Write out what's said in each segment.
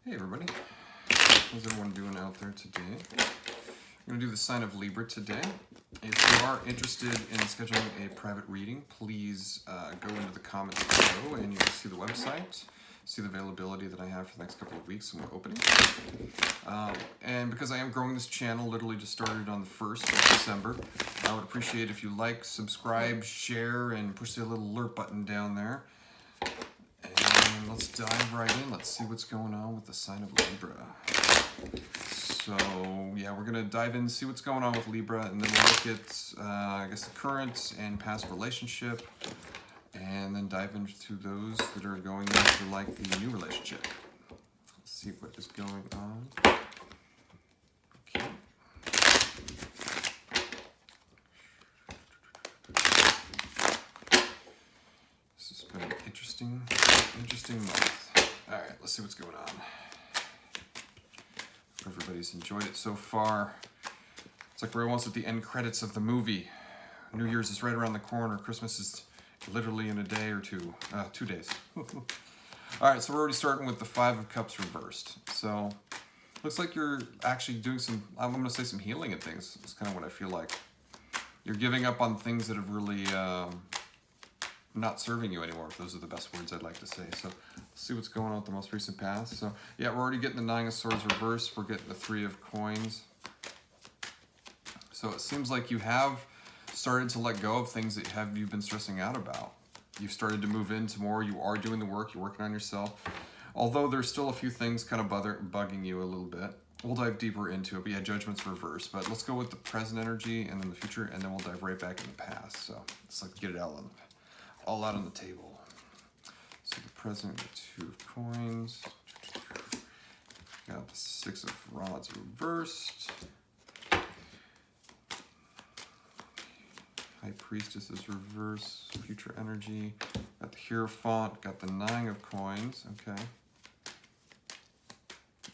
Hey everybody, how's everyone doing out there today? I'm going to do the sign of Libra today. If you are interested in scheduling a private reading, please go into the comments below and you can see the website, see the availability that I have for the next couple of weeks when we're opening. And because I am growing this channel, literally just started on the 1st of December, I would appreciate if you like, subscribe, share, and push the little alert button down there. And let's dive right in. Let's see what's going on with the sign of Libra. So yeah, we're gonna dive in and see what's going on with Libra, and then we'll look at, I guess, the current and past relationship, and then dive into those that are going into like the new relationship. Let's see what is going on. Okay. This has been an interesting month. All right, let's see what's going on. Everybody's enjoyed it so far. It's like we're almost at the end credits of the movie. New Year's is right around the corner. Christmas is literally in a day or two. 2 days. All right, so we're already starting with the Five of Cups reversed. So looks like you're actually doing some, I'm going to say some healing and things. That's kind of what I feel like. You're giving up on things that have really not serving you anymore. Those are the best words I'd like to say. So let's see what's going on with the most recent past. So yeah, we're already getting the Nine of Swords reversed. We're getting the Three of Coins. So it seems like you have started to let go of things that you've been stressing out about. You've started to move into more. You are doing the work. You're working on yourself. Although there's still a few things kind of bugging you a little bit. We'll dive deeper into it. But yeah, Judgment's reversed. But let's go with the present energy and then the future, and then we'll dive right back in the past. So let's like get it all out on the table. So the present, the Two of Coins. Got the Six of Rods reversed. High Priestess is reversed. Future energy. Got the Hierophant. Got the Nine of Coins. Okay.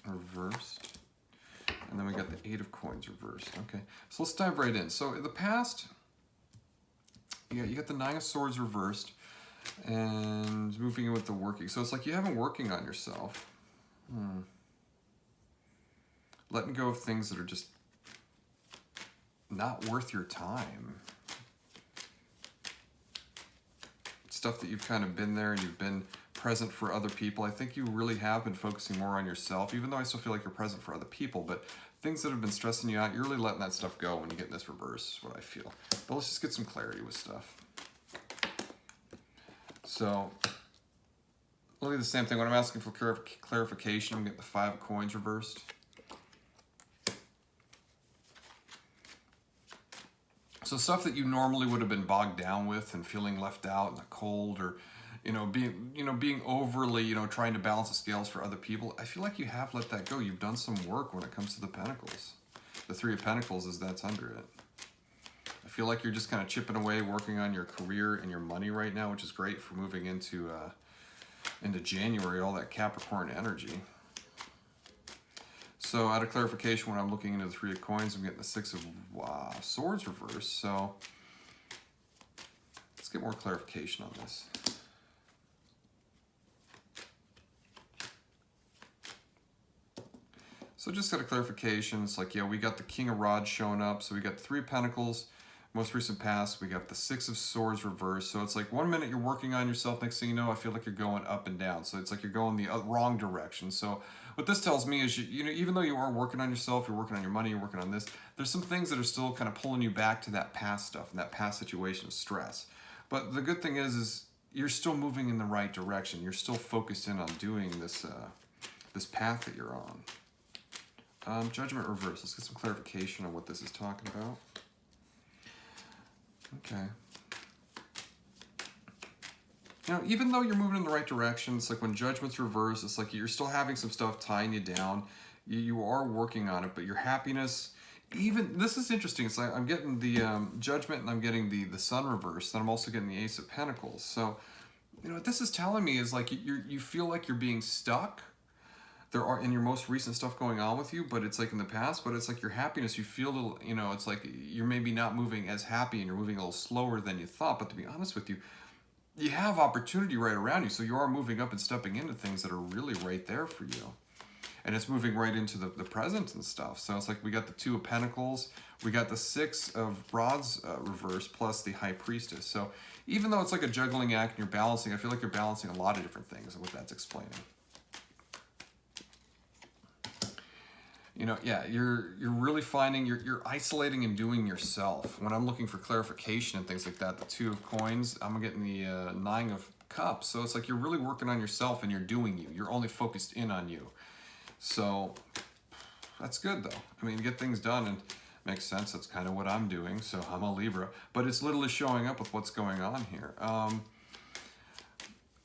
Reversed. And then we got the Eight of Coins reversed. Okay. So let's dive right in. So in the past, yeah, you got the Nine of Swords reversed and moving in with the working. So it's like you haven't working on yourself. Letting go of things that are just not worth your time. Stuff that you've kind of been there and you've been present for other people. I think you really have been focusing more on yourself, even though I still feel like you're present for other people. But things that have been stressing you out, you're really letting that stuff go when you get in this reverse, is what I feel. But let's just get some clarity with stuff. So, really the same thing. When I'm asking for clarification, I'm getting the Five of Coins reversed. So stuff that you normally would have been bogged down with and feeling left out in the cold, or being overly, trying to balance the scales for other people. I feel like you have let that go. You've done some work when it comes to the Pentacles. The Three of Pentacles is that's under it. I feel like you're just kind of chipping away, working on your career and your money right now, which is great for moving into January, all that Capricorn energy. So out of clarification, when I'm looking into the Three of Coins, I'm getting the Six of Swords reversed. So let's get more clarification on this. So just got a clarification. It's like, yeah, we got the King of Rods showing up. So we got the Three of Pentacles, most recent past. We got the Six of Swords reversed. So it's like 1 minute you're working on yourself. Next thing you know, I feel like you're going up and down. So it's like you're going the wrong direction. So what this tells me is, even though you are working on yourself, you're working on your money, you're working on this, there's some things that are still kind of pulling you back to that past stuff and that past situation of stress. But the good thing is you're still moving in the right direction. You're still focused in on doing this, this path that you're on. Judgment reverse. Let's get some clarification on what this is talking about. Okay. Even though you're moving in the right direction, it's like when Judgment's reversed, it's like you're still having some stuff tying you down. You are working on it, but your happiness, even, this is interesting. It's like I'm getting the Judgment and I'm getting the Sun reversed, and I'm also getting the Ace of Pentacles. So, what this is telling me is like you feel like you're being stuck. There are in your most recent stuff going on with you, but it's like in the past, but it's like your happiness, you feel a little, it's like you're maybe not moving as happy and you're moving a little slower than you thought. But to be honest with you, you have opportunity right around you. So you are moving up and stepping into things that are really right there for you. and it's moving right into the present and stuff. So it's like we got the Two of Pentacles, we got the Six of Rods reversed, plus the High Priestess. So even though it's like a juggling act and you're balancing, I feel like you're balancing a lot of different things, and what that's explaining. You know, yeah, you're really finding, you're isolating and doing yourself. When I'm looking for clarification and things like that, the Two of Coins, I'm getting the Nine of Cups. So it's like you're really working on yourself and you're doing you. You're only focused in on you. So that's good, though. I mean, get things done, and makes sense. That's kind of what I'm doing. So I'm a Libra. But it's literally showing up with what's going on here.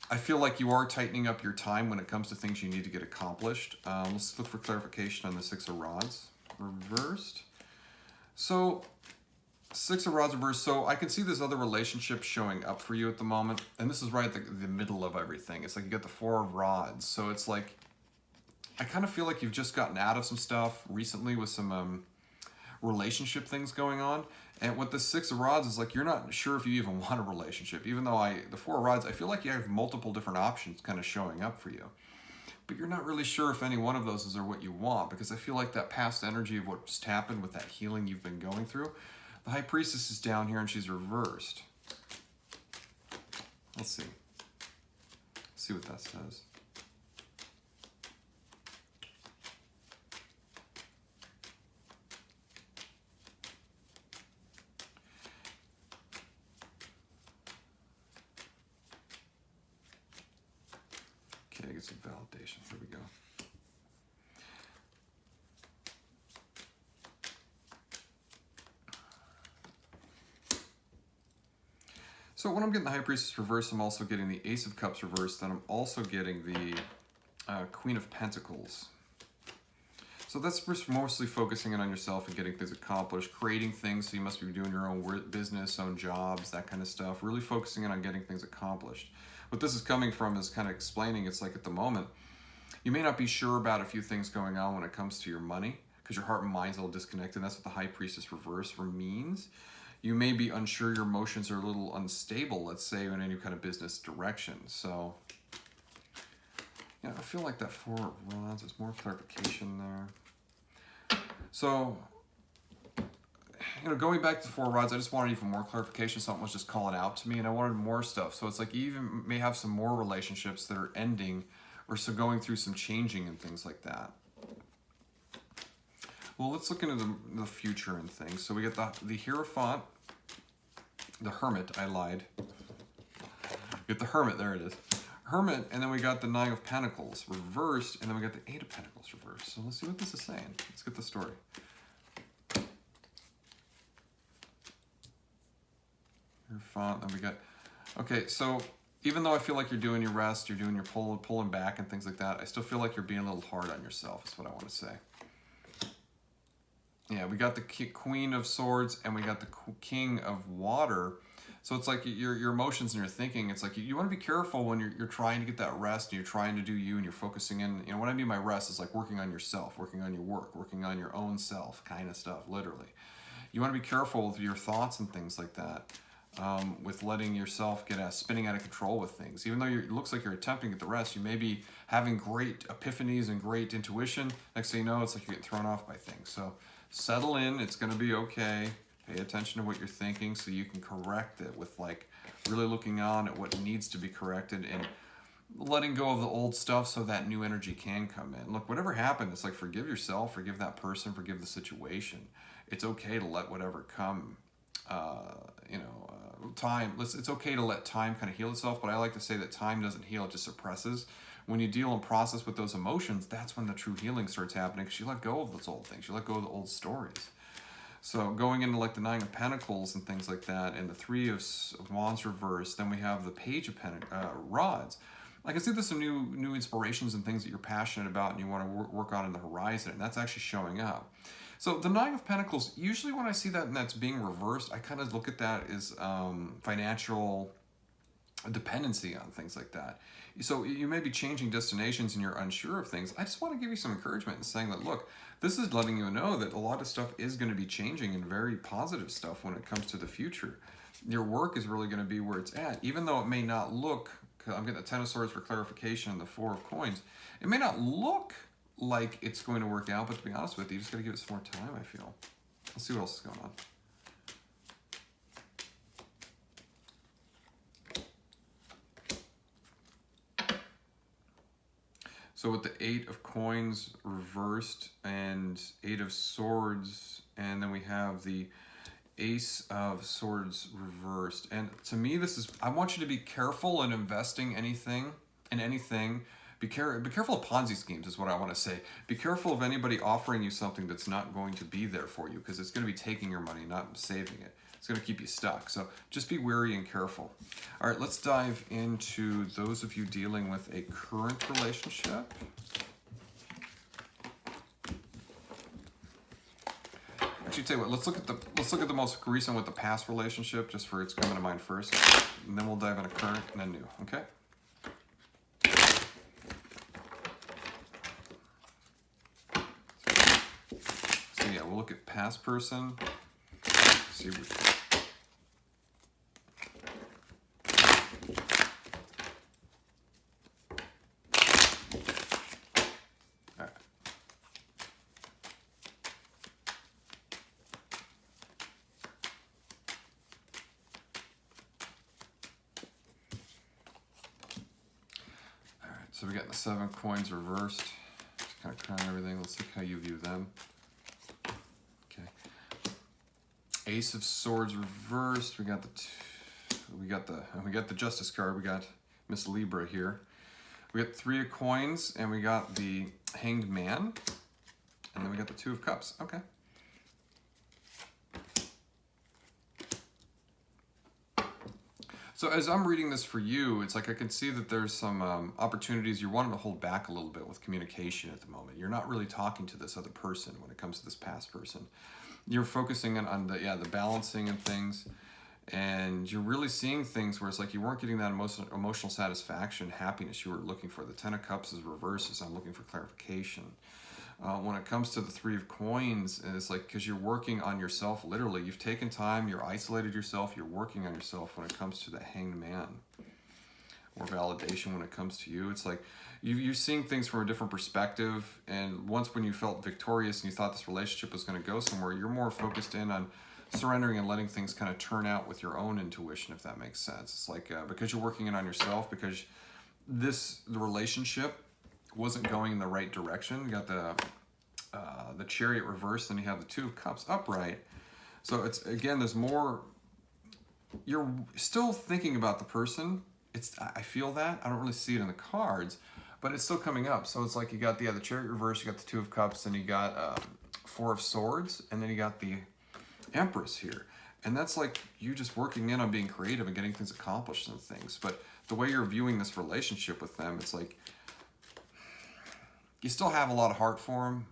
I feel like you are tightening up your time when it comes to things you need to get accomplished. Let's look for clarification on the Six of Rods reversed. So, Six of Rods reversed. So I can see this other relationship showing up for you at the moment. And this is right at the middle of everything. It's like you got the Four of Rods. So it's like, I kind of feel like you've just gotten out of some stuff recently with some relationship things going on. And with the Six of Rods is like, you're not sure if you even want a relationship. Even though the Four of Rods, I feel like you have multiple different options kind of showing up for you. But you're not really sure if any one of those are what you want, because I feel like that past energy of what's happened with that healing you've been going through. The High Priestess is down here and she's reversed. Let's see. Let's see what that says. Okay, get some validation. Here we go. So when I'm getting the High Priestess reversed, I'm also getting the Ace of Cups reversed, and I'm also getting the Queen of Pentacles. So that's just mostly focusing in on yourself and getting things accomplished, creating things, so you must be doing your own business, own jobs, that kind of stuff, really focusing in on getting things accomplished. What this is coming from is kind of explaining, it's like at the moment, you may not be sure about a few things going on when it comes to your money, because your heart and mind's a little disconnected. That's what the High Priestess reverse means. You may be unsure, your emotions are a little unstable, let's say, in any kind of business direction. So, yeah, I feel like that Four of Rods, there's more clarification there. So, you know, going back to the Four of Rods, I just wanted even more clarification. Something was just calling out to me, and I wanted more stuff. So it's like you even may have some more relationships that are ending, or so going through some changing and things like that. Well, let's look into the future and things. So we get the Hierophant, the Hermit. I lied. Get the Hermit. There it is. Hermit, and then we got the Nine of Pentacles reversed, and then we got the Eight of Pentacles reversed. So let's see what this is saying. Let's get the story. Hierophant, then we got... Okay, so even though I feel like you're doing your rest, you're doing your pulling back and things like that, I still feel like you're being a little hard on yourself, is what I want to say. Yeah, we got the Queen of Swords, and we got the King of Water. So it's like your emotions and your thinking, it's like you want to be careful when you're trying to get that rest, and you're trying to do you, and you're focusing in, you know, what I mean by rest is like working on yourself, working on your work, working on your own self kind of stuff, literally. You want to be careful with your thoughts and things like that, with letting yourself get spinning out of control with things. Even though it looks like you're attempting to get the rest, you may be having great epiphanies and great intuition. Next thing you know, it's like you're getting thrown off by things. So settle in, it's going to be okay. Pay attention to what you're thinking so you can correct it with like really looking on at what needs to be corrected and letting go of the old stuff so that new energy can come in. Look, whatever happened, it's like forgive yourself, forgive that person, forgive the situation. It's okay to let whatever come, time. It's okay to let time kind of heal itself, but I like to say that time doesn't heal, it just suppresses. When you deal and process with those emotions, that's when the true healing starts happening, because you let go of those old things, you let go of the old stories. So going into like the Nine of Pentacles and things like that, and the Three of Wands reversed, then we have the Page of Rods. I can see there's some new inspirations and things that you're passionate about and you want to work on in the horizon, and that's actually showing up. So the Nine of Pentacles, usually when I see that and that's being reversed, I kind of look at that as financial dependency on things like that. So you may be changing destinations and you're unsure of things. I just want to give you some encouragement in saying that, look, this is letting you know that a lot of stuff is going to be changing, and very positive stuff when it comes to the future. Your work is really going to be where it's at, even though it may not look, I'm getting the Ten of Swords for clarification and the Four of Coins, it may not look like it's going to work out, but to be honest with you, you just got to give it some more time, I feel. Let's see what else is going on. So with the 8 of coins reversed and 8 of swords, and then we have the Ace of swords reversed. And to me, this is, I want you to be careful in investing in anything. Be careful of Ponzi schemes is what I want to say. Be careful of anybody offering you something that's not going to be there for you, because it's going to be taking your money, not saving it. It's going to keep you stuck. So just be wary and careful. All right, let's dive into those of you dealing with a current relationship. Actually, tell you what, let's look at the most recent with the past relationship, just for it's coming to mind first, and then we'll dive into current and then new. Okay. So yeah, we'll look at past person. See what. So we got the 7 coins reversed. Just kind of crown everything. Let's look how you view them. Okay. Ace of swords reversed. We got the Justice card. We got Miss Libra here. We got 3 of coins, and we got the Hanged Man, and then we got the 2 of cups. Okay. So as I'm reading this for you, it's like I can see that there's some opportunities you're wanting to hold back a little bit with communication at the moment. You're not really talking to this other person when it comes to this past person. You're focusing on the balancing and things, and you're really seeing things where it's like you weren't getting that emotional satisfaction, happiness you were looking for. The 10 of Cups is reversed, so I'm looking for clarification. When it comes to the 3 of coins, and it's like, because you're working on yourself, literally, you've taken time, you're isolated yourself, you're working on yourself when it comes to the Hanged Man, or validation when it comes to you. It's like you're seeing things from a different perspective, and once when you felt victorious and you thought this relationship was going to go somewhere, you're more focused in on surrendering and letting things kind of turn out with your own intuition, if that makes sense. It's like because you're working in on yourself, because the relationship wasn't going in the right direction. You got the Chariot reversed, and you have the 2 of Cups upright. So it's, again, there's more. You're still thinking about the person. I feel that. I don't really see it in the cards, but it's still coming up. So it's like you got the Chariot reversed, you got the 2 of Cups, and you got 4 of Swords, and then you got the Empress here. And that's like you just working in on being creative and getting things accomplished and things. But the way you're viewing this relationship with them, it's like you still have a lot of heart for them,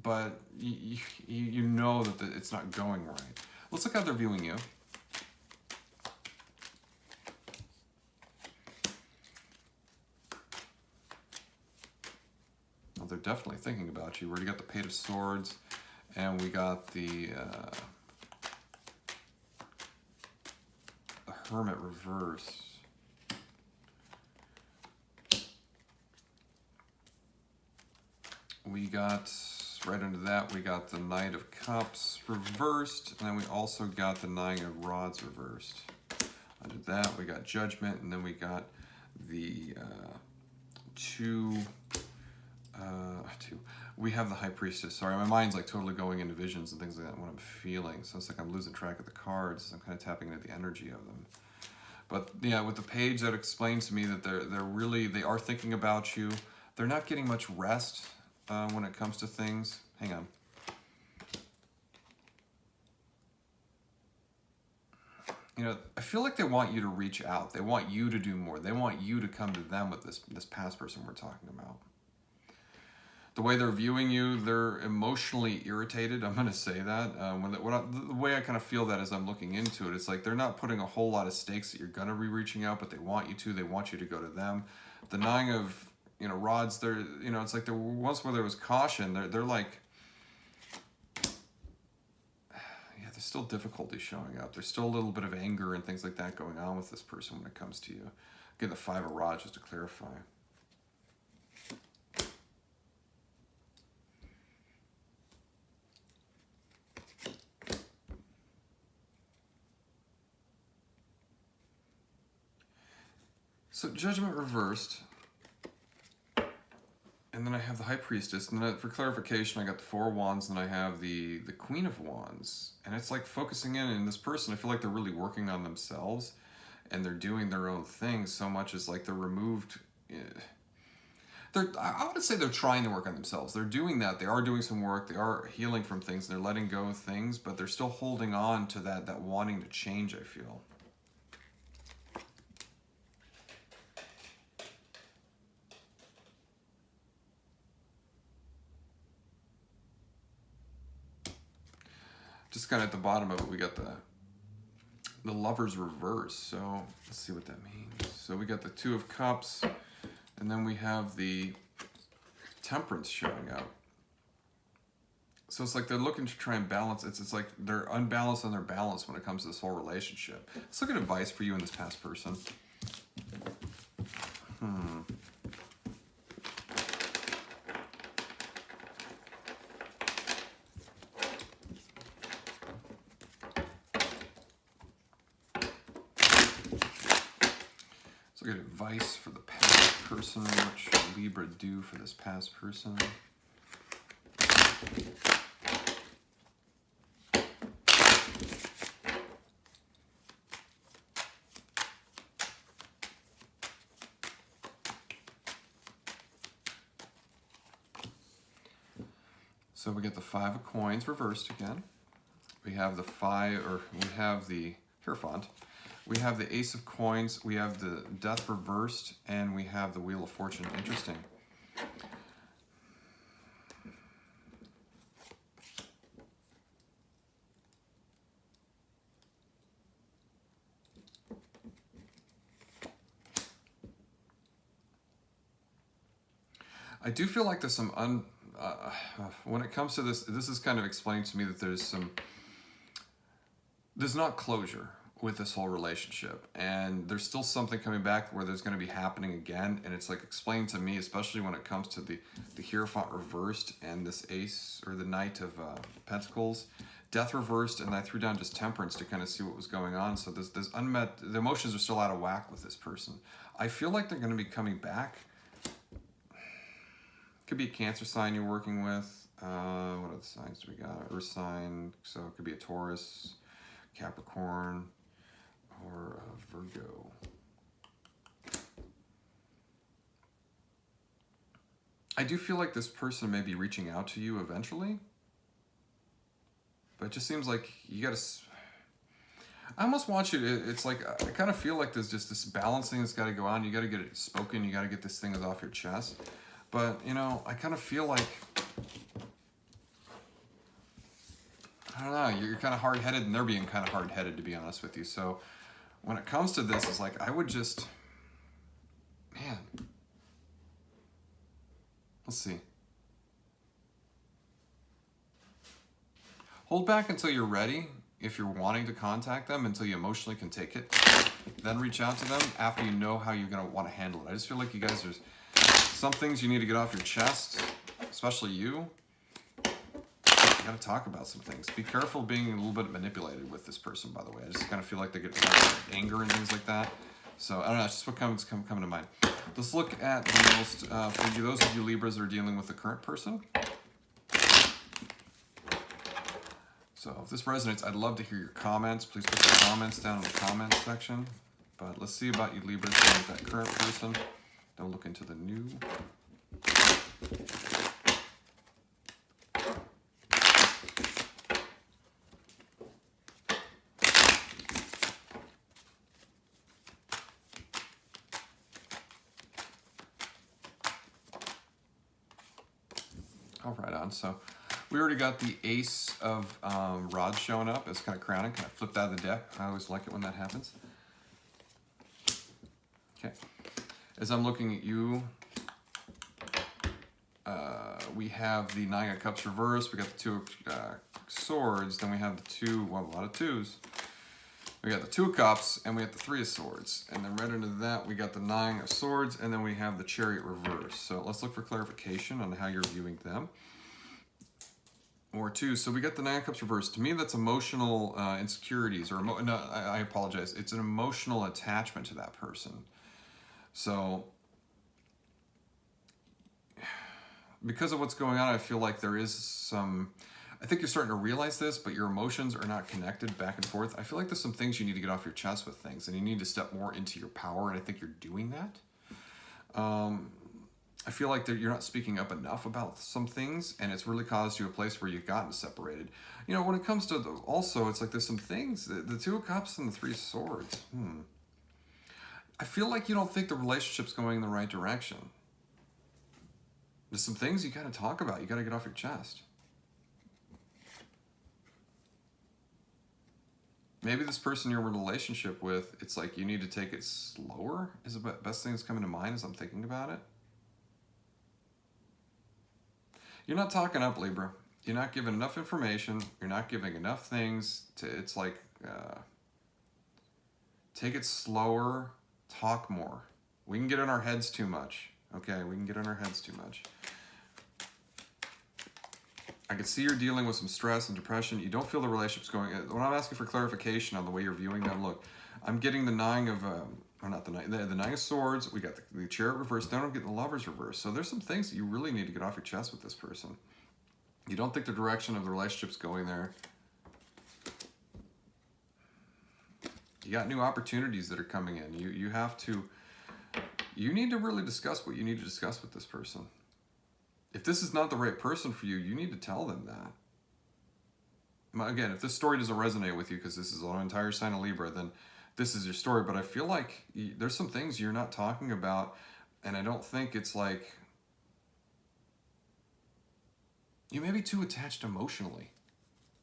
but you know that it's not going right. Let's look how they're viewing you. Well, they're definitely thinking about you. We already got the Page of Swords, and we got the Hermit reverse. We got, right under that, we got the Knight of Cups reversed, and then we also got the 9 of Rods reversed. Under that, we got Judgment, and then we got the two. We have the High Priestess. Sorry, my mind's like totally going into visions and things like that, what I'm feeling. So it's like I'm losing track of the cards. I'm kind of tapping into the energy of them. But yeah, with the Page, that explains to me that they are thinking about you. They're not getting much rest when it comes to things. Hang on. You know, I feel like they want you to reach out. They want you to do more. They want you to come to them with this past person we're talking about. The way they're viewing you, they're emotionally irritated. I'm going to say that. The way I kind of feel that as I'm looking into it, it's like they're not putting a whole lot of stakes that you're going to be reaching out, but they want you to. They want you to go to them. The 9 of Rods, it's like once where there was caution, they're like, yeah, there's still difficulty showing up. There's still a little bit of anger and things like that going on with this person when it comes to you. Again, the 5 of Rods, just to clarify. So Judgment reversed. And then I have the High Priestess, and then for clarification, I got the Four of Wands, and I have the Queen of Wands. And it's like focusing in this person, I feel like they're really working on themselves, and they're doing their own thing so much as like they're removed. I would say they're trying to work on themselves. They're doing that. They are doing some work. They are healing from things. They're letting go of things, but they're still holding on to that wanting to change, I feel. Just kind of at the bottom of it, we got the Lovers reverse. So let's see what that means. So we got the Two of Cups, and then we have the Temperance showing up. So it's like they're looking to try and balance. It's like they're unbalanced on their balance when it comes to this whole relationship. Let's look at advice for you and this past person. Good advice for the past person. What should Libra do for this past person? So we get the Five of Coins reversed again. We have the Hierophant. We have the Ace of Coins, we have the Death reversed, and we have the Wheel of Fortune. Interesting. I do feel like there's some when it comes to this is kind of explaining to me that there's not closure with this whole relationship, and there's still something coming back where there's going to be happening again, and it's like explained to me, especially when it comes to the Hierophant reversed and this Ace or the Knight of Pentacles, Death reversed, and I threw down just Temperance to kind of see what was going on. So there's the emotions are still out of whack with this person. I feel like they're going to be coming back. Could be a Cancer sign you're working with. What other signs do we got? Earth sign, so it could be a Taurus, Capricorn, or Virgo. I do feel like this person may be reaching out to you eventually, but it just seems like you gotta, I almost want you to, it's like, I kind of feel like there's just this balancing that's gotta go on. You gotta get it spoken, you gotta get this thing off your chest. But, you know, I kind of feel like, I don't know, you're kind of hard-headed, and they're being kind of hard-headed, to be honest with you. So when it comes to this, it's like, I would just, man, let's see. Hold back until you're ready, if you're wanting to contact them, until you emotionally can take it. Then reach out to them after you know how you're going to want to handle it. I just feel like you guys, there's some things you need to get off your chest, especially you. You gotta talk about some things. Be careful being a little bit manipulated with this person, by the way. I just kind of feel like they get anger and things like that. So, I don't know, it's just what comes to mind. Let's look at the most, for you, those of you Libras that are dealing with the current person. So, if this resonates, I'd love to hear your comments. Please put your comments down in the comments section. But let's see about you Libras dealing with that current person. Don't look into the new. All right, on. So we already got the Ace of Rods showing up. It's kind of crowning, kind of flipped out of the deck. I always like it when that happens. Okay. As I'm looking at you, we have the Nine of Cups reversed. We got the Two of Swords. Then we have the two, well, a lot of twos. We got the Two of Cups, and we have the Three of Swords. And then right under that, we got the Nine of Swords, and then we have the Chariot reversed. So let's look for clarification on how you're viewing them. Or two. So we got the Nine of Cups reversed. To me, that's emotional insecurities, or no, I apologize. It's an emotional attachment to that person. So because of what's going on, I feel like there is some, I think you're starting to realize this, but your emotions are not connected back and forth. I feel like there's some things you need to get off your chest with things, and you need to step more into your power, and I think you're doing that. I feel like you're not speaking up enough about some things, and it's really caused you a place where you've gotten separated. You know, when it comes to also, it's like there's some things, the Two of Cups and the Three of Swords. I feel like you don't think the relationship's going in the right direction. There's some things you got to talk about. You got to get off your chest. Maybe this person you're in a relationship with, it's like you need to take it slower is the best thing that's coming to mind as I'm thinking about it. You're not talking up, Libra. You're not giving enough information. You're not giving enough things to, it's like, take it slower, talk more. We can get in our heads too much. Okay, we can get in our heads too much. I can see you're dealing with some stress and depression. You don't feel the relationship's going. When I'm asking for clarification on the way you're viewing them, look, I'm getting the Nine of, or not the Nine of Swords. We got the Chariot reversed. Then I'm getting the Lovers reversed. So there's some things that you really need to get off your chest with this person. You don't think the direction of the relationship's going there. You got new opportunities that are coming in. You need to really discuss what you need to discuss with this person. If this is not the right person for you, you need to tell them that. Again, if this story doesn't resonate with you, because this is an entire sign of Libra, then this is your story. But I feel like there's some things you're not talking about, and I don't think it's like, you may be too attached emotionally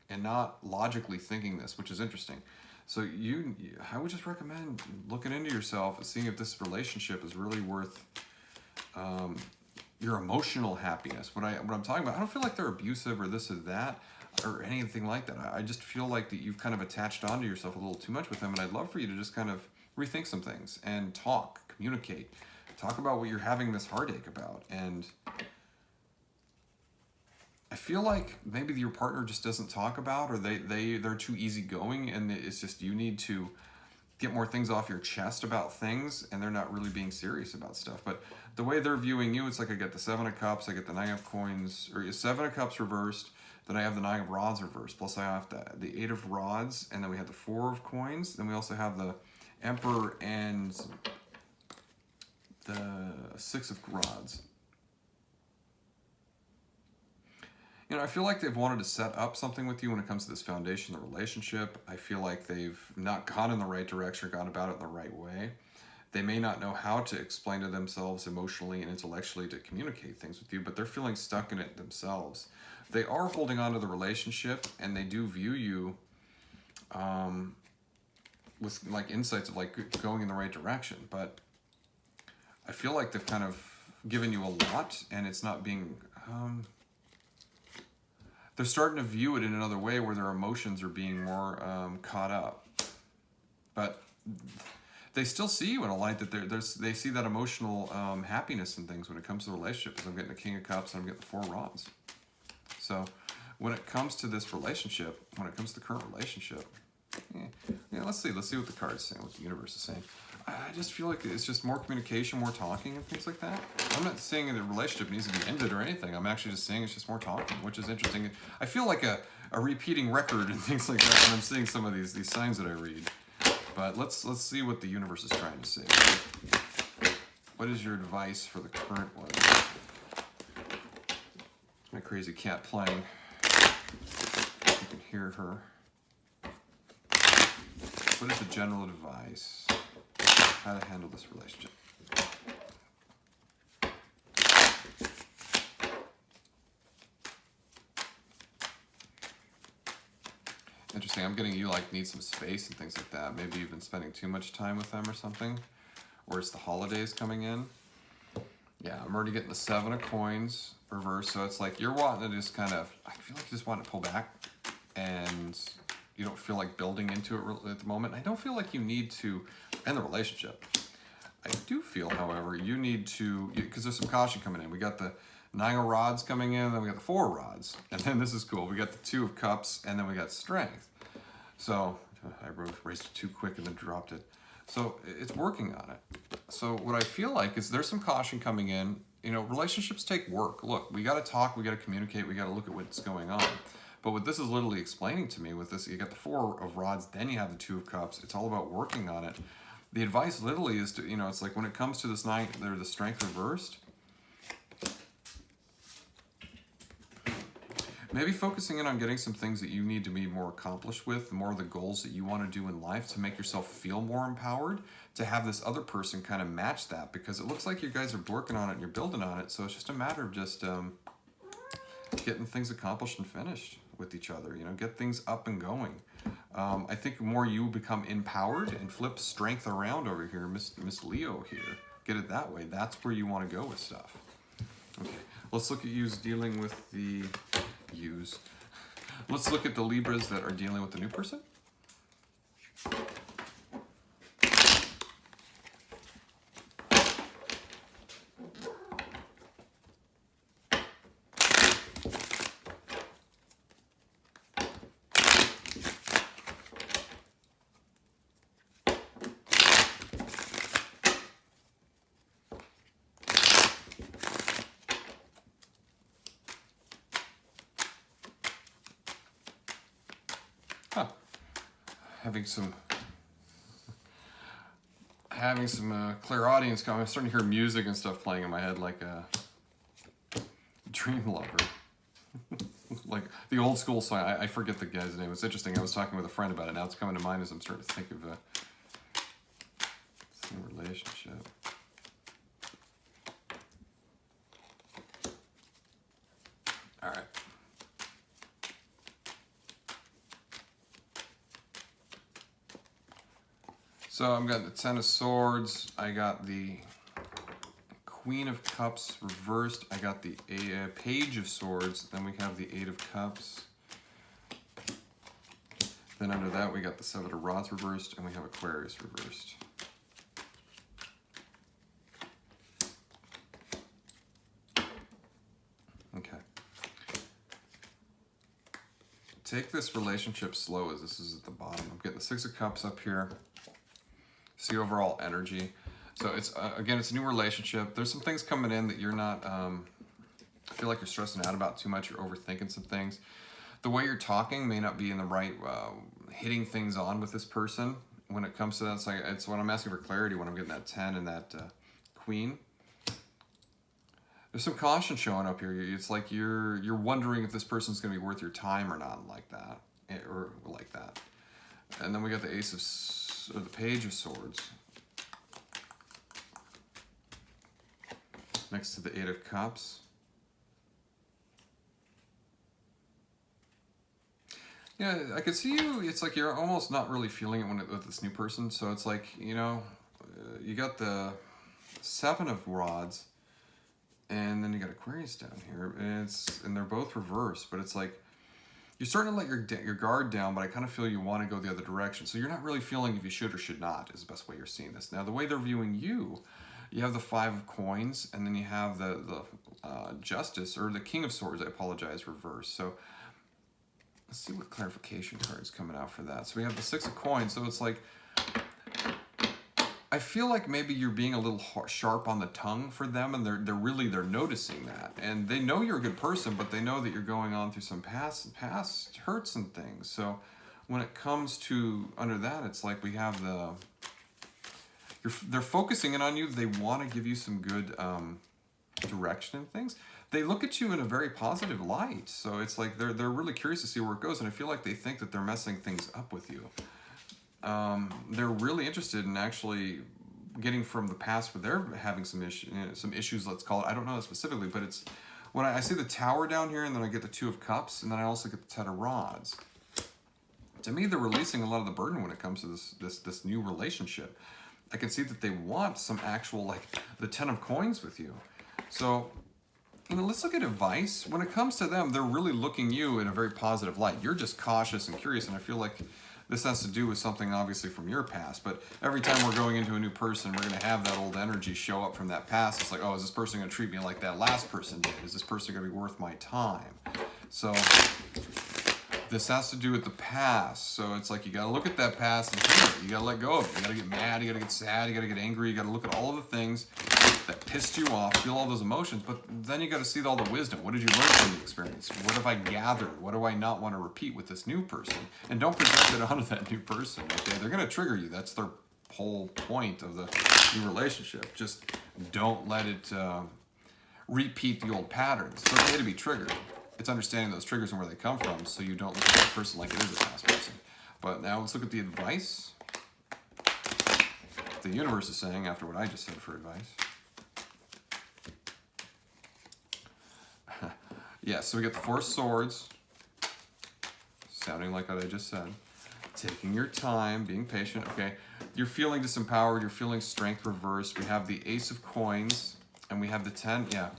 and not logically thinking this, which is interesting. So I would just recommend looking into yourself and seeing if this relationship is really worth your emotional happiness. What I'm talking about, I don't feel like they're abusive or this or that or anything like that. I just feel like that you've kind of attached onto yourself a little too much with them, and I'd love for you to just kind of rethink some things and talk, communicate, talk about what you're having this heartache about. And I feel like maybe your partner just doesn't talk about, or they're too easygoing, and it's just you need to get more things off your chest about things, and they're not really being serious about stuff. But the way they're viewing you, it's like I get the Seven of Cups, I get the Nine of Coins, or Seven of Cups reversed, then I have the Nine of Rods reversed, plus I have the Eight of Rods, and then we have the Four of Coins, then we also have the Emperor and the Six of Rods. You know, I feel like they've wanted to set up something with you when it comes to this foundation, the relationship. I feel like they've not gone in the right direction or gone about it in the right way. They may not know how to explain to themselves emotionally and intellectually to communicate things with you, but they're feeling stuck in it themselves. They are holding on to the relationship, and they do view you with like insights of like going in the right direction. But I feel like they've kind of given you a lot, and it's not being... they're starting to view it in another way where their emotions are being more caught up. But they still see you in a light that they see that emotional happiness and things when it comes to relationships. I'm getting the King of Cups and I'm getting the Four Rods. So when it comes to this relationship, when it comes to the current relationship, let's see what the cards say, what the universe is saying. I just feel like it's just more communication, more talking, and things like that. I'm not saying the relationship needs to be ended or anything. I'm actually just saying it's just more talking, which is interesting. I feel like a repeating record and things like that when I'm seeing some of these signs that I read. But let's see what the universe is trying to say. What is your advice for the current one? My crazy cat playing. You can hear her. What is the general advice? How to handle this relationship? Interesting. I'm getting you like need some space and things like that. Maybe you've been spending too much time with them or something. Or it's the holidays coming in. Yeah, I'm already getting the Seven of Coins reversed. So it's like you're wanting to just kind of, I feel like you just want to pull back. And you don't feel like building into it at the moment. I don't feel like you need to end the relationship. I do feel, however, you need to, because there's some caution coming in. We got the Nine of Rods coming in, then we got the Four Rods. And then this is cool. We got the Two of Cups, and then we got Strength. So I raised it too quick and then dropped it. So it's working on it. So what I feel like is there's some caution coming in. You know, relationships take work. Look, we got to talk, we got to communicate, we got to look at what's going on. But what this is literally explaining to me with this, you got the Four of Rods, then you have the Two of Cups. It's all about working on it. The advice literally is to, you know, it's like when it comes to this Nine, they're the Strength reversed. Maybe focusing in on getting some things that you need to be more accomplished with, more of the goals that you want to do in life to make yourself feel more empowered, to have this other person kind of match that, because it looks like you guys are working on it and you're building on it. So it's just a matter of just getting things accomplished and finished with each other, you know, get things up and going. I think the more you become empowered and flip strength around over here, Miss Leo here, get it that way. That's where you want to go with stuff. Okay, let's look at yous dealing with the yous. Let's look at the Libras that are dealing with the new person. Huh. Having some clairaudience coming. I'm starting to hear music and stuff playing in my head like a Dream Lover. Like the old school song. I forget the guy's name. It's interesting. I was talking with a friend about it. Now it's coming to mind as I'm starting to think of some relationship. All right. So I've got the Ten of Swords. I got the Queen of Cups reversed. I got the Page of Swords. Then we have the Eight of Cups. Then under that we got the Seven of Rods reversed, and we have Aquarius reversed. Okay. Take this relationship slow as this is at the bottom. I'm getting the Six of Cups up here. See overall energy. So it's again, it's a new relationship. There's some things coming in that you're not, I feel like you're stressing out about too much. You're overthinking some things. The way you're talking may not be in the right, hitting things on with this person. When it comes to that, it's when I'm asking for clarity, when I'm getting that 10 and that Queen. There's some caution showing up here. It's like you're wondering if this person's going to be worth your time or not, like that, or like that. And then we got the the Page of Swords next to the Eight of Cups. Yeah, I could see you. It's like you're almost not really feeling it with this new person. So it's like, you know, you got the Seven of Rods, and then you got Aquarius down here, and they're both reversed. But it's like you're starting to let your guard down, but I kind of feel you want to go the other direction. So you're not really feeling if you should or should not is the best way you're seeing this. Now, the way they're viewing you, you have the Five of Coins, and then you have the Justice, or the King of Swords, I apologize, reversed. So let's see what clarification card is coming out for that. So we have the Six of Coins. So it's like, I feel like maybe you're being a little sharp on the tongue for them, and they're noticing that, and they know you're a good person, but they know that you're going on through some past hurts and things. So when it comes to under that, it's like we have they're focusing in on you. They want to give you some good direction and things. They look at you in a very positive light. So it's like they're really curious to see where it goes, and I feel like they think that they're messing things up with you. They're really interested in actually getting from the past where they're having some issues, let's call it. I don't know specifically, but it's when I see the Tower down here, and then I get the Two of Cups, and then I also get the Ten of Rods. To me, they're releasing a lot of the burden when it comes to this new relationship. I can see that they want some actual, like the Ten of Coins with you. So, you know, let's look at advice. When it comes to them, they're really looking you in a very positive light. You're just cautious and curious, and I feel like this has to do with something obviously from your past, but every time we're going into a new person, we're going to have that old energy show up from that past. It's like, oh, is this person going to treat me like that last person did? Is this person going to be worth my time? So This has to do with the past. So it's like you got to look at that past and feel it. You got to let go of it. You got to get mad. You got to get sad. You got to get angry. You got to look at all of the things that pissed you off, feel all those emotions. But then you got to see all the wisdom. What did you learn from the experience? What have I gathered? What do I not want to repeat with this new person? And don't project it onto that new person. Okay, they're going to trigger you. That's their whole point of the new relationship. Just don't let it repeat the old patterns. It's okay to be triggered. It's understanding those triggers and where they come from, so you don't look at that person like it is a past person. But now let's look at the advice the universe is saying after what I just said for advice. Yeah, so we got the Four of Swords, sounding like what I just said. Taking your time, being patient. Okay, you're feeling disempowered. You're feeling strength reversed. We have the Ace of Coins, and we have the 10. Yeah.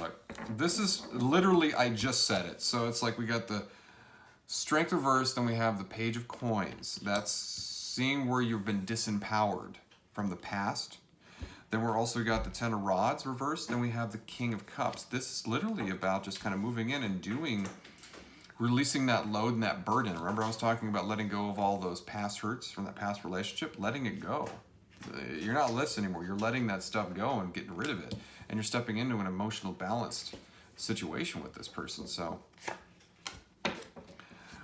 Look, this is literally, I just said it. So it's like we got the strength reversed, then we have the Page of Coins. That's seeing where you've been disempowered from the past. Then we're also got the 10 of Rods reversed. Then we have the King of Cups. This is literally about just kind of moving in and releasing that load and that burden. Remember I was talking about letting go of all those past hurts from that past relationship? Letting it go. You're not listening anymore. You're letting that stuff go and getting rid of it. And you're stepping into an emotional balanced situation with this person. So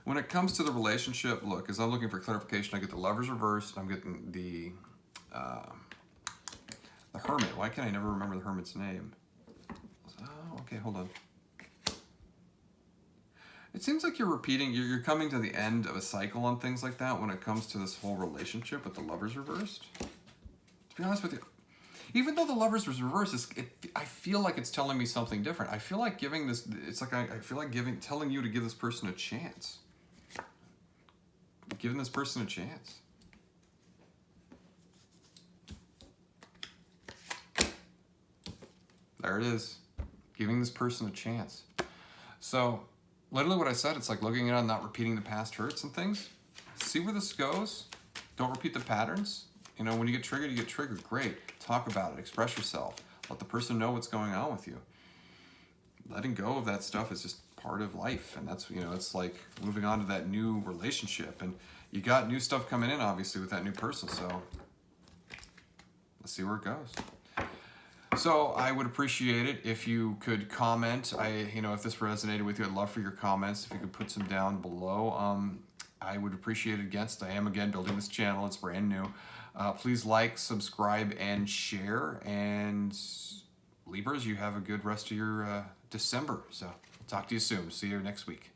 when it comes to the relationship, look, as I'm looking for clarification, I get the Lovers reversed. I'm getting the Hermit. Why can't I never remember the Hermit's name? Oh, okay, hold on. It seems like you're repeating, you're coming to the end of a cycle on things like that when it comes to this whole relationship with the Lovers reversed. To be honest with you, even though the Lovers was reversed, I feel like it's telling me something different. I feel like giving this, it's like I feel like telling you to give this person a chance. Giving this person a chance. There it is. Giving this person a chance. So, literally what I said, it's like looking at it and not repeating the past hurts and things. See where this goes. Don't repeat the patterns. You know, when you get triggered, you get triggered. Great. Talk about it. Express yourself. Let the person know what's going on with you. Letting go of that stuff is just part of life. And that's, you know, it's like moving on to that new relationship. And you got new stuff coming in, obviously, with that new person. So, let's see where it goes. So I would appreciate it if you could comment. If this resonated with you, I'd love for your comments. If you could put some down below. I would appreciate it I am again building this channel. It's brand new. Please like, subscribe, and share. And Libras, you have a good rest of your December. So talk to you soon. See you next week.